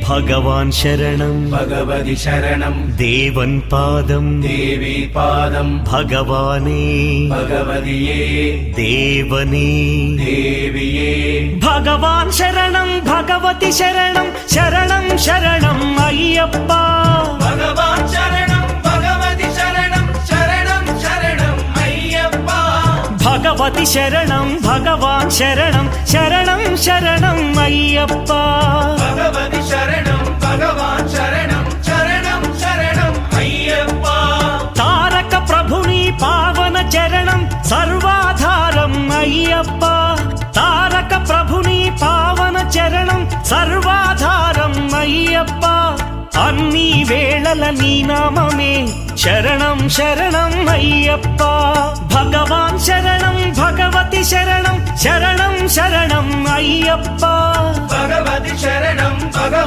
ഭഗവാൻ ശരണം ഭഗവതി ശരണം ദേവൻ പാദം ദേവി പാദം ഭഗവാനേ ഭഗവതിയേ ദേവനേ ദേവിയേ ഭഗവാൻ ശരണം ഭഗവതി ശരണം ശരണം ശരണം അയ്യപ്പ ഭഗവാൻ ശരണം ഭഗവതി ശരണം ശരണം ശരണം അയ്യപ്പ ഭഗവതി ശരണം ഭഗവാൻ ശരണം ശരണം ശരണം അയ്യപ്പ ഭഗവതി ശരണം ഭഗവാൻ ശരണം ശരണം ശരണം അയ്യപ്പ താരക ప్రభుని పావన చరణం సర్వాధారం అయ్యప్ప తారక ప్రభుని పావన చరణం సర్వాధారం అయ్యప్ప అన్ని వేళల నీ నామమే శరణం శరణం అయ్యప్ప భగవాన్ శరణం భగవతి శరణం శరణం శరణం అయ్యప్ప భగవతి శరణం భగవాన్